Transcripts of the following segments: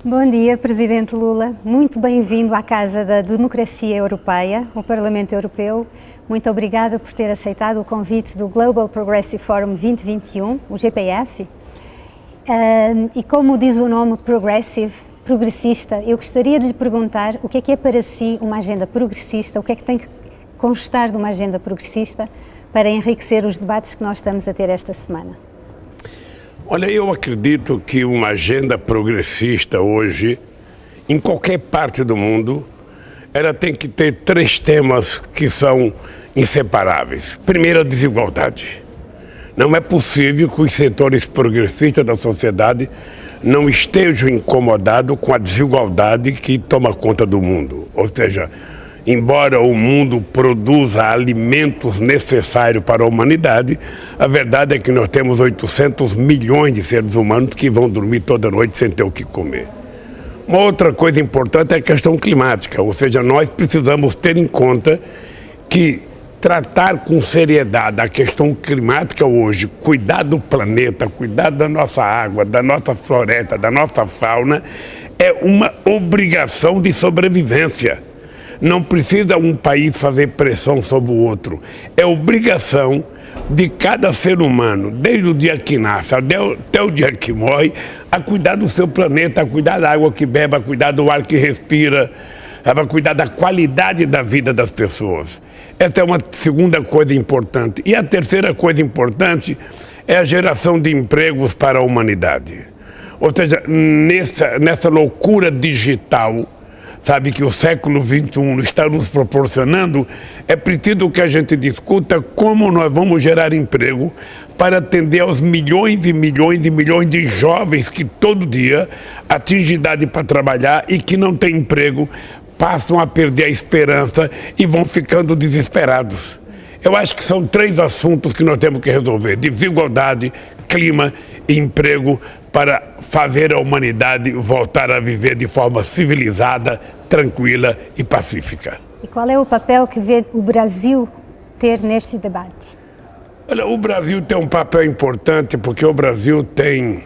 Bom dia, Presidente Lula. Muito bem-vindo à Casa da Democracia Europeia, o Parlamento Europeu. Muito obrigada por ter aceitado o convite do Global Progressive Forum 2021, o GPF. E como diz o nome progressista, eu gostaria de lhe perguntar o que é para si uma agenda progressista, o que é que tem que constar de uma agenda progressista para enriquecer os debates que nós estamos a ter esta semana. Olha, eu acredito que uma agenda progressista hoje, em qualquer parte do mundo, ela tem que ter três temas que são inseparáveis. Primeiro, a desigualdade. Não é possível que os setores progressistas da sociedade não estejam incomodados com a desigualdade que toma conta do mundo. Ou seja, embora o mundo produza alimentos necessários para a humanidade, a verdade é que nós temos 800 milhões de seres humanos que vão dormir toda noite sem ter o que comer. Uma outra coisa importante é a questão climática, ou seja, nós precisamos ter em conta que tratar com seriedade a questão climática hoje, cuidar do planeta, cuidar da nossa água, da nossa floresta, da nossa fauna, é uma obrigação de sobrevivência. Não precisa um país fazer pressão sobre o outro. É obrigação de cada ser humano, desde o dia que nasce até o dia que morre, a cuidar do seu planeta, a cuidar da água que bebe, a cuidar do ar que respira, a cuidar da qualidade da vida das pessoas. Essa é uma segunda coisa importante. E a terceira coisa importante é a geração de empregos para a humanidade. Ou seja, nessa loucura digital, sabe, que o século XXI está nos proporcionando, é preciso que a gente discuta como nós vamos gerar emprego para atender aos milhões e milhões e milhões de jovens que todo dia atingem idade para trabalhar e que não têm emprego, passam a perder a esperança e vão ficando desesperados. Eu acho que são três assuntos que nós temos que resolver: desigualdade, clima e emprego, para fazer a humanidade voltar a viver de forma civilizada, tranquila e pacífica. E qual é o papel que vê o Brasil ter neste debate? Olha, o Brasil tem um papel importante porque o Brasil tem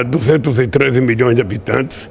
213 milhões de habitantes.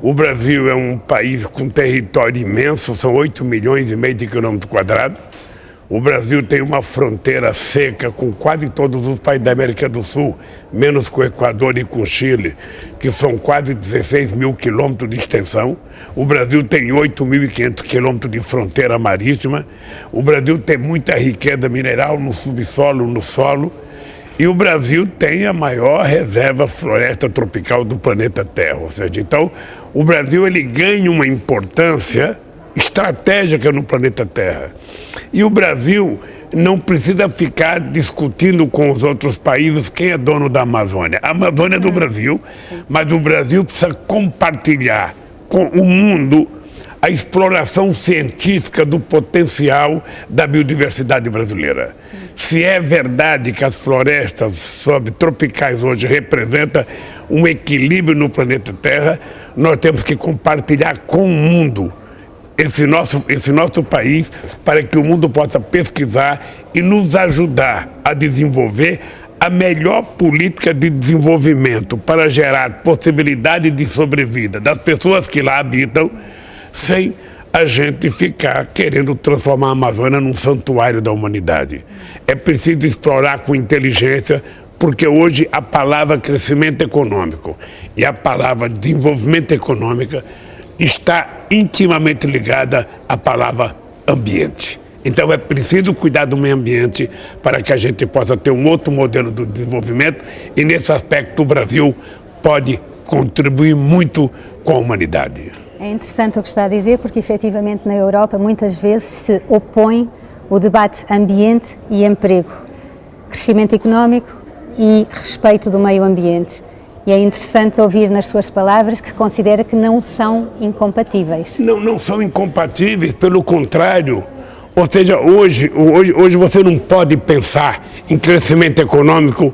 O Brasil é um país com território imenso, são 8 milhões e meio de quilômetros quadrados. O Brasil tem uma fronteira seca com quase todos os países da América do Sul, menos com o Equador e com o Chile, que são quase 16 mil quilômetros de extensão. O Brasil tem 8.500 quilômetros de fronteira marítima. O Brasil tem muita riqueza mineral no subsolo, no solo. E o Brasil tem a maior reserva floresta tropical do planeta Terra. Ou seja, então, o Brasil ele ganha uma importância estratégica no planeta Terra. E o Brasil não precisa ficar discutindo com os outros países quem é dono da Amazônia. A Amazônia é do Brasil, mas o Brasil precisa compartilhar com o mundo a exploração científica do potencial da biodiversidade brasileira. Se é verdade que as florestas subtropicais hoje representam um equilíbrio no planeta Terra, nós temos que compartilhar com o mundo esse nosso país, para que o mundo possa pesquisar e nos ajudar a desenvolver a melhor política de desenvolvimento para gerar possibilidade de sobrevida das pessoas que lá habitam, sem a gente ficar querendo transformar a Amazônia num santuário da humanidade. É preciso explorar com inteligência, porque hoje a palavra crescimento econômico e a palavra desenvolvimento econômico está intimamente ligada à palavra ambiente. Então é preciso cuidar do meio ambiente para que a gente possa ter um outro modelo de desenvolvimento, e nesse aspecto o Brasil pode contribuir muito com a humanidade. É interessante o que está a dizer, porque efetivamente na Europa muitas vezes se opõe o debate ambiente e emprego, crescimento económico e respeito do meio ambiente. E é interessante ouvir nas suas palavras que considera que não são incompatíveis. Não são incompatíveis, pelo contrário. Ou seja, hoje você não pode pensar em crescimento econômico,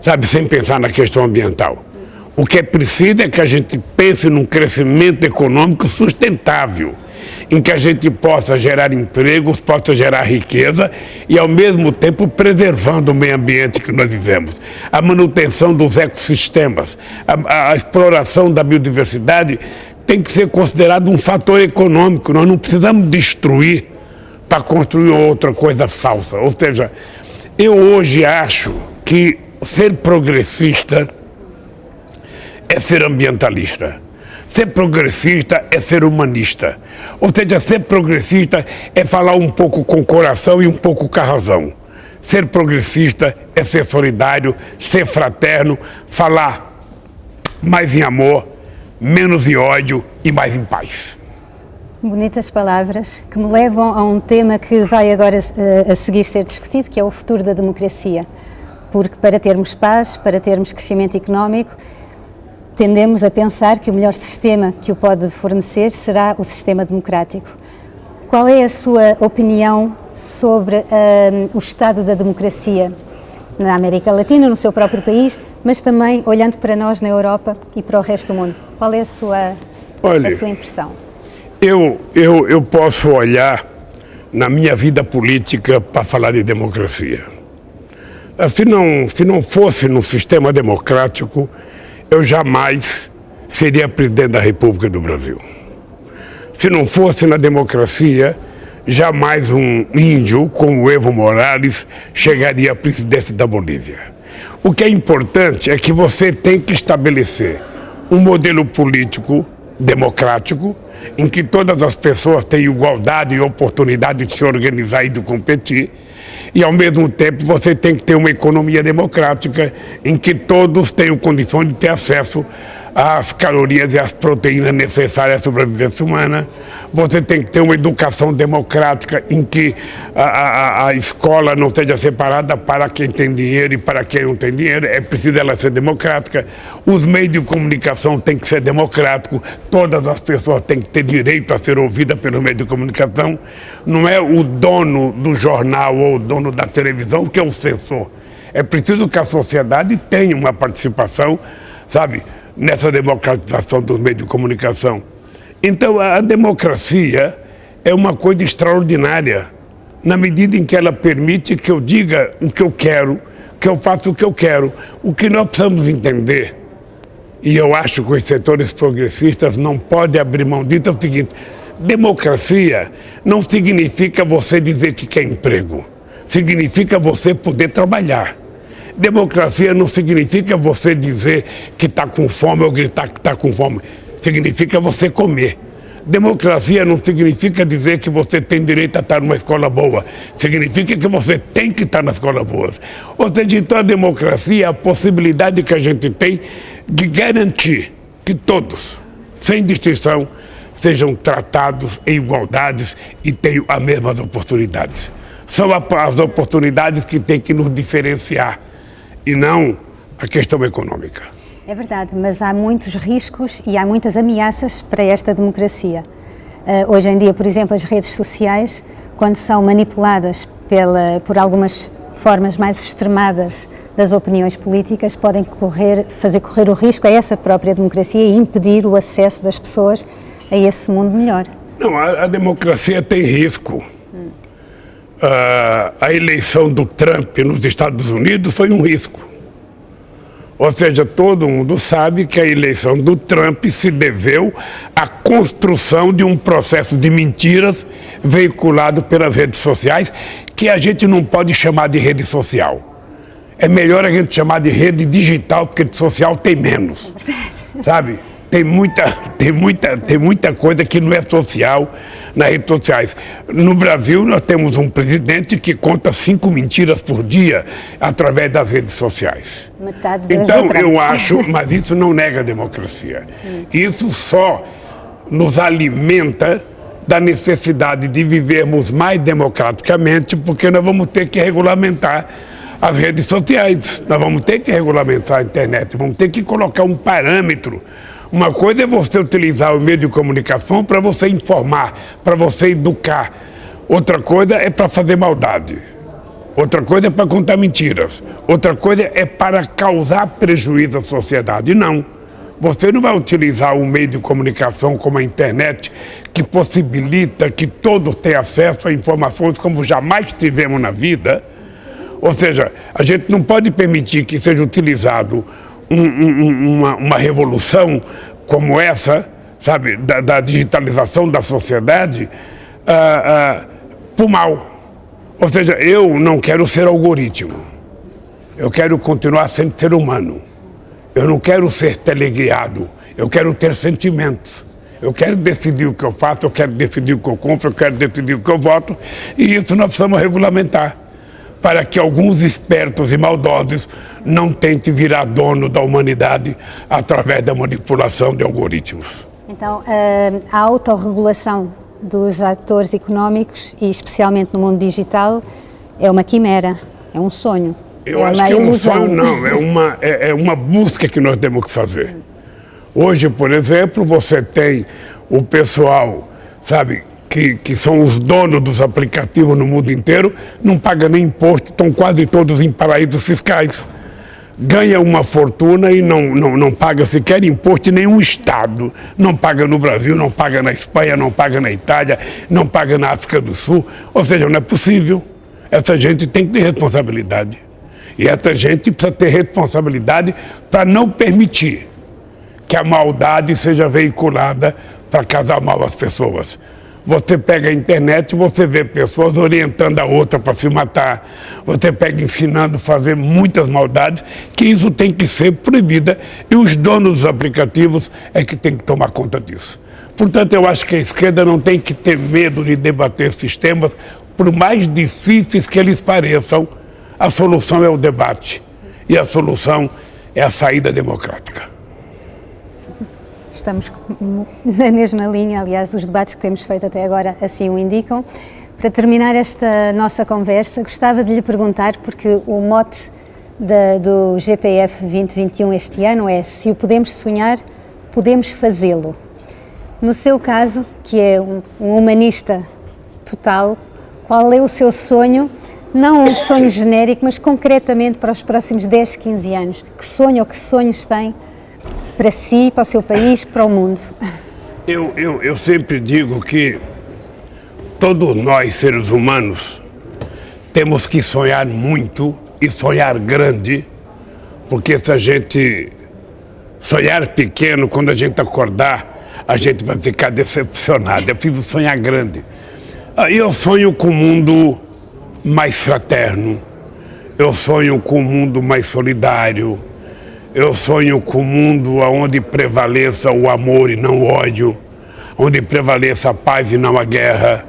sabe, sem pensar na questão ambiental. O que é preciso é que a gente pense num crescimento econômico sustentável. em que a gente possa gerar empregos, possa gerar riqueza e, ao mesmo tempo, preservando o meio ambiente que nós vivemos. A manutenção dos ecossistemas, a exploração da biodiversidade tem que ser considerado um fator econômico. Nós não precisamos destruir para construir outra coisa falsa. Ou seja, eu hoje acho que ser progressista é ser ambientalista. Ser progressista é ser humanista. Ou seja, ser progressista é falar um pouco com o coração e um pouco com a razão. Ser progressista é ser solidário, ser fraterno, falar mais em amor, menos em ódio e mais em paz. Bonitas palavras que me levam a um tema que vai agora a seguir ser discutido, que é o futuro da democracia. Porque para termos paz, para termos crescimento económico, tendemos a pensar que o melhor sistema que o pode fornecer será o sistema democrático. Qual é a sua opinião sobre o estado da democracia na América Latina, no seu próprio país, mas também olhando para nós na Europa e para o resto do mundo? Qual é a sua impressão? Eu posso olhar na minha vida política para falar de democracia. Se não fosse no sistema democrático, eu jamais seria presidente da República do Brasil. Se não fosse na democracia, jamais um índio como Evo Morales chegaria à presidência da Bolívia. O que é importante é que você tem que estabelecer um modelo político democrático, em que todas as pessoas têm igualdade e oportunidade de se organizar e de competir, e ao mesmo tempo você tem que ter uma economia democrática em que todos tenham condições de ter acesso às calorias e às proteínas necessárias à sobrevivência humana. Você tem que ter uma educação democrática em que a escola não seja separada para quem tem dinheiro e para quem não tem dinheiro. É preciso ela ser democrática. Os meios de comunicação têm que ser democráticos. Todas as pessoas têm que ter direito a ser ouvidas pelo meio de comunicação. Não é o dono do jornal ou o dono da televisão que é o censor. É preciso que a sociedade tenha uma participação, sabe, nessa democratização dos meios de comunicação. Então, a democracia é uma coisa extraordinária, na medida em que ela permite que eu diga o que eu quero, que eu faça o que eu quero. O que nós precisamos entender, e eu acho que os setores progressistas não podem abrir mão disso, é o seguinte: democracia não significa você dizer que quer emprego, significa você poder trabalhar. Democracia não significa você dizer que está com fome ou gritar que está com fome. Significa você comer. Democracia não significa dizer que você tem direito a estar numa escola boa. Significa que você tem que estar na escola boa. Ou seja, então a democracia é a possibilidade que a gente tem de garantir que todos, sem distinção, sejam tratados em igualdades e tenham as mesmas oportunidades. São as oportunidades que têm que nos diferenciar, e não a questão econômica. É verdade, mas há muitos riscos e há muitas ameaças para esta democracia. Hoje em dia, por exemplo, as redes sociais, quando são manipuladas por algumas formas mais extremadas das opiniões políticas, podem fazer correr o risco a essa própria democracia e impedir o acesso das pessoas a esse mundo melhor. Não, a democracia tem risco. A eleição do Trump nos Estados Unidos foi um risco. Ou seja, todo mundo sabe que a eleição do Trump se deveu à construção de um processo de mentiras veiculado pelas redes sociais, que a gente não pode chamar de rede social. É melhor a gente chamar de rede digital, porque de social tem menos, sabe? Tem muita coisa que não é social nas redes sociais. No Brasil, nós temos um presidente que conta 5 mentiras por dia através das redes sociais. Então, eu acho, mas isso não nega a democracia. Isso só nos alimenta da necessidade de vivermos mais democraticamente, porque nós vamos ter que regulamentar as redes sociais, nós vamos ter que regulamentar a internet, vamos ter que colocar um parâmetro. Uma coisa é você utilizar o meio de comunicação para você informar, para você educar. Outra coisa é para fazer maldade. Outra coisa é para contar mentiras. Outra coisa é para causar prejuízo à sociedade. Não. Você não vai utilizar um meio de comunicação como a internet, que possibilita que todos tenham acesso a informações como jamais tivemos na vida. Ou seja, a gente não pode permitir que seja utilizado uma revolução como essa, sabe, da digitalização da sociedade, por mal. Ou seja, eu não quero ser algoritmo. Eu quero continuar sendo ser humano. Eu não quero ser teleguiado. Eu quero ter sentimentos. Eu quero decidir o que eu faço, eu quero decidir o que eu compro, eu quero decidir o que eu voto. E isso nós precisamos regulamentar, para que alguns espertos e maldosos não tentem virar dono da humanidade através da manipulação de algoritmos. Então, a autorregulação dos atores económicos, e especialmente no mundo digital, é uma quimera, é um sonho. Eu acho que é um sonho, não, é uma busca que nós temos que fazer. Hoje, por exemplo, você tem o pessoal, sabe, que são os donos dos aplicativos no mundo inteiro, não pagam nem imposto, estão quase todos em paraísos fiscais. Ganha uma fortuna e não paga sequer imposto em nenhum estado. Não paga no Brasil, não paga na Espanha, não paga na Itália, não paga na África do Sul. Ou seja, não é possível. Essa gente tem que ter responsabilidade. E essa gente precisa ter responsabilidade para não permitir que a maldade seja veiculada para causar mal às pessoas. Você pega a internet e você vê pessoas orientando a outra para se matar. Você pega ensinando a fazer muitas maldades, que isso tem que ser proibida. E os donos dos aplicativos é que tem que tomar conta disso. Portanto, eu acho que a esquerda não tem que ter medo de debater sistemas, por mais difíceis que eles pareçam. A solução é o debate. E a solução é a saída democrática. Estamos na mesma linha, aliás, os debates que temos feito até agora assim o indicam. Para terminar esta nossa conversa, gostava de lhe perguntar, porque o mote do GPF 2021 este ano é: se o podemos sonhar, podemos fazê-lo. No seu caso, que é um humanista total, qual é o seu sonho? Não um sonho genérico, mas concretamente para os próximos 10, 15 anos. Que sonho ou que sonhos tem para si, para o seu país, para o mundo? Eu sempre digo que todos nós, seres humanos, temos que sonhar muito e sonhar grande, porque se a gente sonhar pequeno, quando a gente acordar, a gente vai ficar decepcionado. É preciso sonhar grande. Eu sonho com um mundo mais fraterno, eu sonho com um mundo mais solidário, eu sonho com um mundo onde prevaleça o amor e não o ódio, onde prevaleça a paz e não a guerra.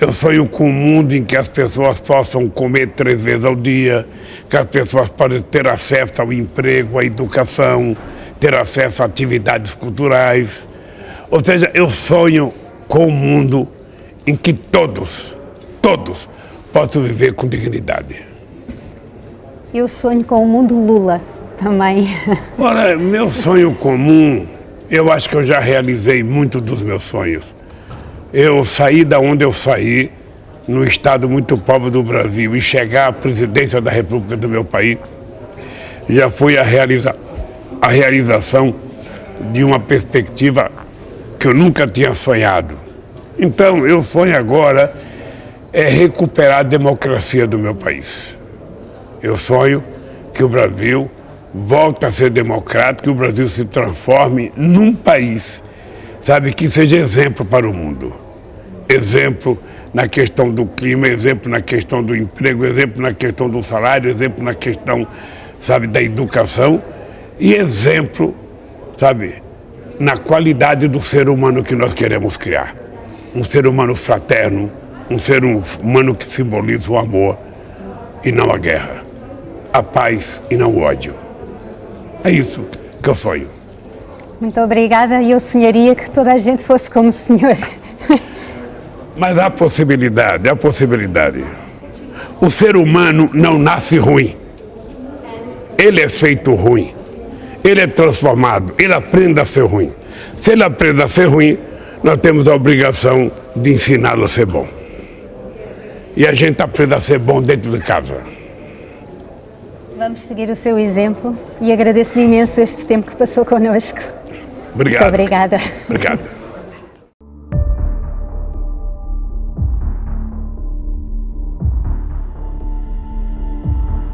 Eu sonho com um mundo em que as pessoas possam comer 3 vezes ao dia, que as pessoas possam ter acesso ao emprego, à educação, ter acesso a atividades culturais. Ou seja, eu sonho com um mundo em que todos possam viver com dignidade. Eu sonho com o mundo Lula também. Ora, meu sonho comum, eu acho que eu já realizei muito dos meus sonhos. Eu saí da onde eu saí, num estado muito pobre do Brasil, e chegar à presidência da República do meu país, já foi a realização de uma perspectiva que eu nunca tinha sonhado. Então, eu sonho agora recuperar a democracia do meu país. Eu sonho que o Brasil volte a ser democrático, que o Brasil se transforme num país, sabe, que seja exemplo para o mundo. Exemplo na questão do clima, exemplo na questão do emprego, exemplo na questão do salário, exemplo na questão, sabe, da educação e exemplo, sabe, na qualidade do ser humano que nós queremos criar. Um ser humano fraterno, um ser humano que simboliza o amor e não a guerra, a paz e não o ódio. É isso que eu sonho. Muito obrigada, e eu sonharia que toda a gente fosse como o senhor. Mas há possibilidade, há possibilidade. O ser humano não nasce ruim. Ele é feito ruim. Ele é transformado, ele aprende a ser ruim. Se ele aprende a ser ruim, nós temos a obrigação de ensiná-lo a ser bom. E a gente aprende a ser bom dentro de casa. Vamos seguir o seu exemplo e agradeço-lhe imenso este tempo que passou connosco. Obrigado. Muito obrigada. Obrigado.